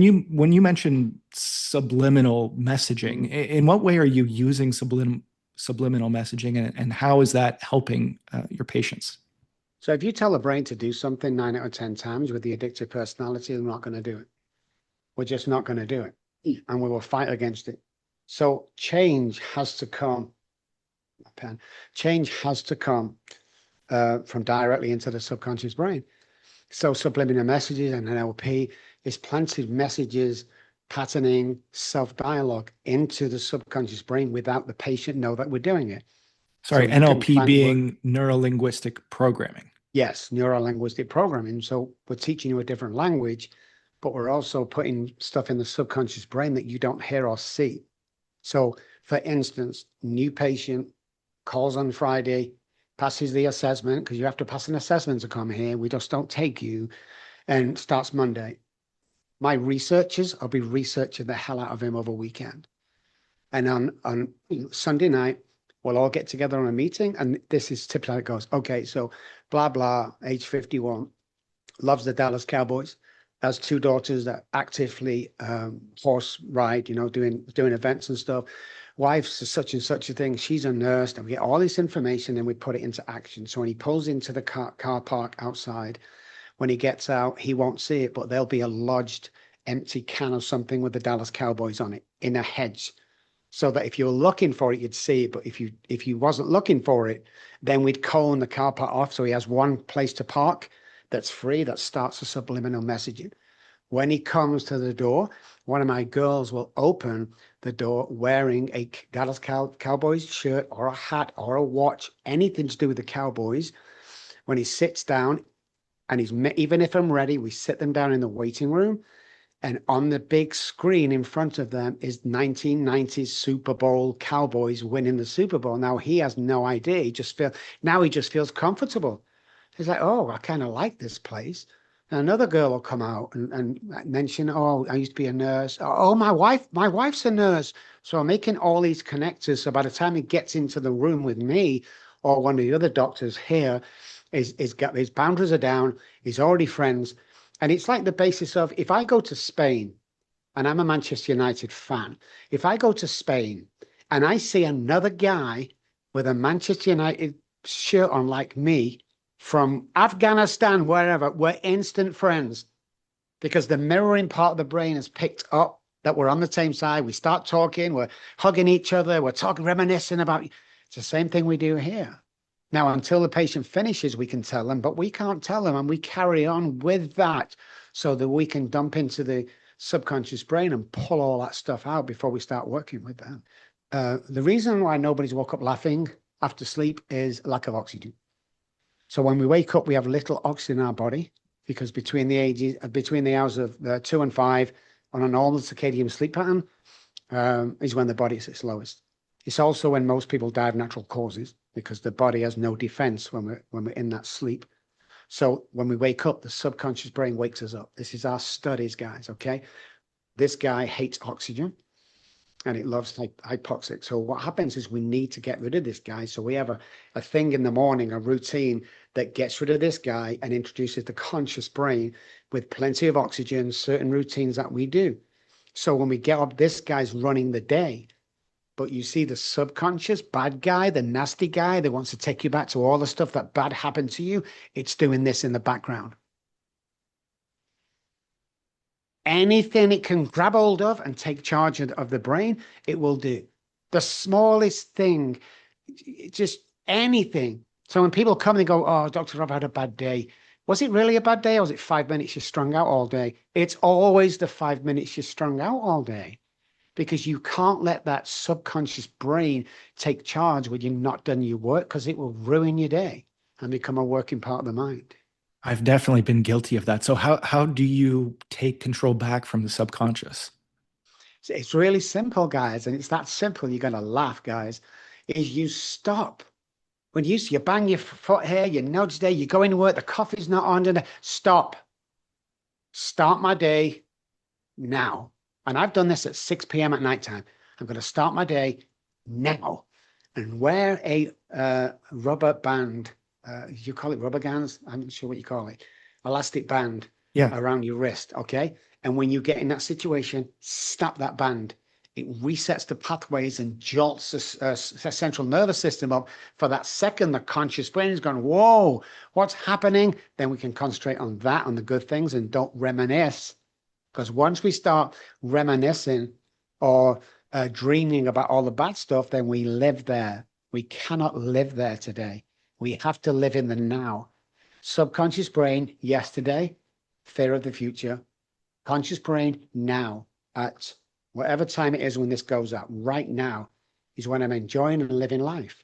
When you mention subliminal messaging, Mhm. in what way are you using subliminal messaging, and how is that helping your patients? So if you tell the brain to do something 9 out of 10 times with the addictive personality, they're not going to do it. We're just not going to do it. And we will fight against it. So change has to come, pen, change has to come from directly into the subconscious brain. So subliminal messages and NLP is planted messages, patterning, self-dialogue into the subconscious brain without the patient know that we're doing it. So Sorry, you can NLP plant word. being neuro-linguistic programming. Yes, neuro-linguistic programming. So we're teaching you a different language, but we're also putting stuff in the subconscious brain that you don't hear or see. So for instance, new patient calls on Friday, passes the assessment, because you have to pass an assessment to come here. We just don't take you, and starts Monday. My researchers, I'll be researching the hell out of him over weekend. And on Sunday night, we'll all get together on a meeting. And this is typically how it goes. Okay, so blah, blah, age 51, loves the Dallas Cowboys, has two daughters that actively horse ride, doing events and stuff. Wife's such and such a thing. She's a nurse. And we get all this information and we put it into action. So when he pulls into the car park outside, when he gets out, he won't see it, but there'll be a lodged empty can of something with the Dallas Cowboys on it in a hedge. So that if you were looking for it, you'd see it. But if you wasn't looking for it, then we'd cone the car park off. So he has one place to park that's free, that starts the subliminal messaging. When he comes to the door, one of my girls will open the door wearing a Dallas Cowboys shirt or a hat or a watch, anything to do with the Cowboys. When he sits down, and even if I'm ready, we sit them down in the waiting room, and on the big screen in front of them is 1990s Super Bowl Cowboys winning the Super Bowl. Now he has no idea. He just feels comfortable. He's like, oh, I kind of like this place. And another girl will come out and mention, oh, I used to be a nurse. Oh, my wife's a nurse. So I'm making all these connectors. So by the time he gets into the room with me or one of the other doctors here, his boundaries are down. He's already friends. And it's like the basis of, if I go to Spain and I'm a Manchester United fan, if I go to Spain and I see another guy with a Manchester United shirt on like me from Afghanistan, wherever, we're instant friends, because the mirroring part of the brain has picked up that we're on the same side. We start talking, we're hugging each other, we're talking, reminiscing about. It's the same thing we do here. Now, until the patient finishes, we can tell them, but we can't tell them, and we carry on with that so that we can dump into the subconscious brain and pull all that stuff out before we start working with them. The reason why nobody's woke up laughing after sleep is lack of oxygen. So when we wake up, we have little oxygen in our body, because between the hours of 2 and 5 on a normal circadian sleep pattern is when the body is its lowest. It's also when most people die of natural causes, because the body has no defense when we're in that sleep. So when we wake up, the subconscious brain wakes us up. This is our studies, guys, okay? This guy hates oxygen and it loves hypoxic. So what happens is we need to get rid of this guy. So we have a thing in the morning, a routine that gets rid of this guy and introduces the conscious brain with plenty of oxygen, certain routines that we do. So when we get up, this guy's running the day. But you see the subconscious bad guy, the nasty guy that wants to take you back to all the stuff that bad happened to you, it's doing this in the background. Anything it can grab hold of and take charge of the brain, it will do. The smallest thing, just anything. So when people come and go, oh, Dr. Rob, I had a bad day. Was it really a bad day, or was it 5 minutes you strung out all day? It's always the 5 minutes you strung out all day, because you can't let that subconscious brain take charge when you've not done your work, because it will ruin your day and become a working part of the mind. I've definitely been guilty of that. So how do you take control back from the subconscious? So it's really simple, guys, and it's that simple. You're going to laugh, guys. Is you stop. When you bang your foot here, you nudge there, you go into work, the coffee's not on, stop. Start my day now. And I've done this at 6 p.m. at nighttime. I'm going to start my day now and wear a rubber band. You call it rubber bands? I'm not sure what you call it. Elastic band. Yeah. around your wrist, okay? And when you get in that situation, snap that band. It resets the pathways and jolts the central nervous system up. For that second, the conscious brain is going, whoa, what's happening? Then we can concentrate on that, on the good things, and don't reminisce. Because once we start reminiscing or dreaming about all the bad stuff, then we live there. We cannot live there today. We have to live in the now. Subconscious brain, yesterday, fear of the future. Conscious brain, now, at whatever time it is when this goes up. Right now is when I'm enjoying and living life.